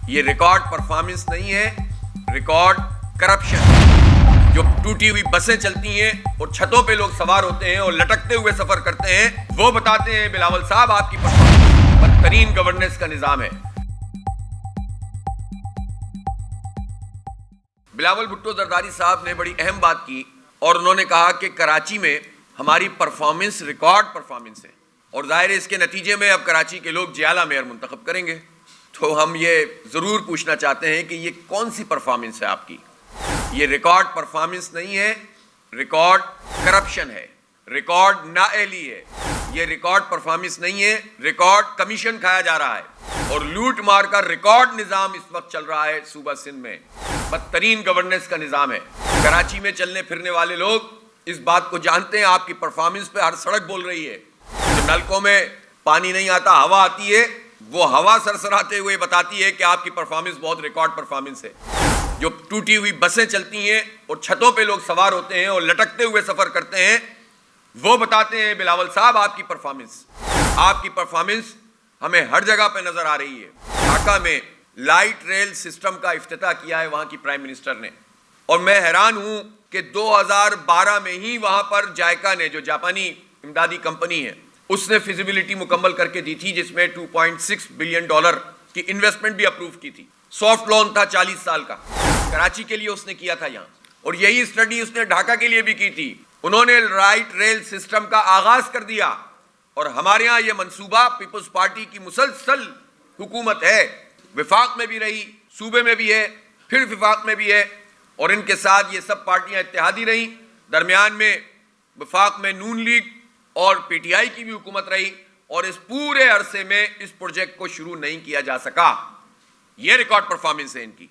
یہ record performance نہیں ہے, ریکارڈ کرپشن. جو ٹوٹی ہوئی بسیں چلتی ہیں اور چھتوں پہ لوگ سوار ہوتے ہیں اور لٹکتے ہوئے سفر کرتے ہیں, وہ بتاتے ہیں بلاول صاحب آپ کی پرفارمنس بدترین گورننس کا نظام ہے. بلاول بھٹو زرداری صاحب نے بڑی اہم بات کی اور انہوں نے کہا کہ کراچی میں ہماری پرفارمنس ریکارڈ پرفارمنس ہے, اور ظاہر ہے اس کے نتیجے میں اب کراچی کے لوگ جیالہ میئر منتخب کریں گے. تو ہم یہ ضرور پوچھنا چاہتے ہیں کہ یہ کون سی پرفارمنس ہے آپ کی؟ یہ ریکارڈ پرفارمنس نہیں ہے, ریکارڈ کرپشن ہے, ریکارڈ نااہلی ہے. یہ ریکارڈ پرفارمنس نہیں ہے, ریکارڈ کمیشن کھایا جا رہا ہے اور لوٹ مار کا ریکارڈ نظام اس وقت چل رہا ہے صوبہ سندھ میں. بدترین گورننس کا نظام ہے. کراچی میں چلنے پھرنے والے لوگ اس بات کو جانتے ہیں, آپ کی پرفارمنس پہ ہر سڑک بول رہی ہے. نلکوں میں پانی نہیں آتا, ہوا آتی ہے, وہ ہوا سرسراتے ہوئے بتاتی ہے کہ آپ کی پرفارمنس بہت ریکارڈ پرفارمنس ہے. جو ٹوٹی ہوئی بسیں چلتی ہیں اور چھتوں پہ لوگ سوار ہوتے ہیں اور لٹکتے ہوئے سفر کرتے ہیں, وہ بتاتے ہیں بلاول صاحب آپ کی پرفارمنس ہمیں ہر جگہ پہ نظر آ رہی ہے. ڈھاکہ میں لائٹ ریل سسٹم کا افتتاح کیا ہے وہاں کی پرائم منسٹر نے, اور میں حیران ہوں کہ 2012 میں ہی وہاں پر جائکا نے, جو جاپانی امدادی کمپنی ہے, اس نے فیزیبلٹی مکمل کر کے دی تھی جس میں $2.6 بلین کی انویسٹمنٹ بھی اپروو کی تھی. سافٹ لون تھا 40 سال کا, کراچی کے لیے اس نے کیا تھا یہاں, اور یہی اسٹڈی اس نے ڈھاکہ کے لیے بھی کی تھی. انہوں نے لائٹ ریل سسٹم کا آغاز کر دیا, اور ہمارے ہاں یہ منصوبہ پیپلز پارٹی کی مسلسل حکومت ہے, وفاق میں بھی رہی, صوبے میں بھی ہے, پھر وفاق میں بھی ہے, اور ان کے ساتھ یہ سب پارٹیاں اتحادی رہیں. درمیان میں وفاق میں نون لیگ اور پی ٹی آئی کی بھی حکومت رہی, اور اس پورے عرصے میں اس پروجیکٹ کو شروع نہیں کیا جا سکا. یہ ریکارڈ پرفارمنس ہے ان کی.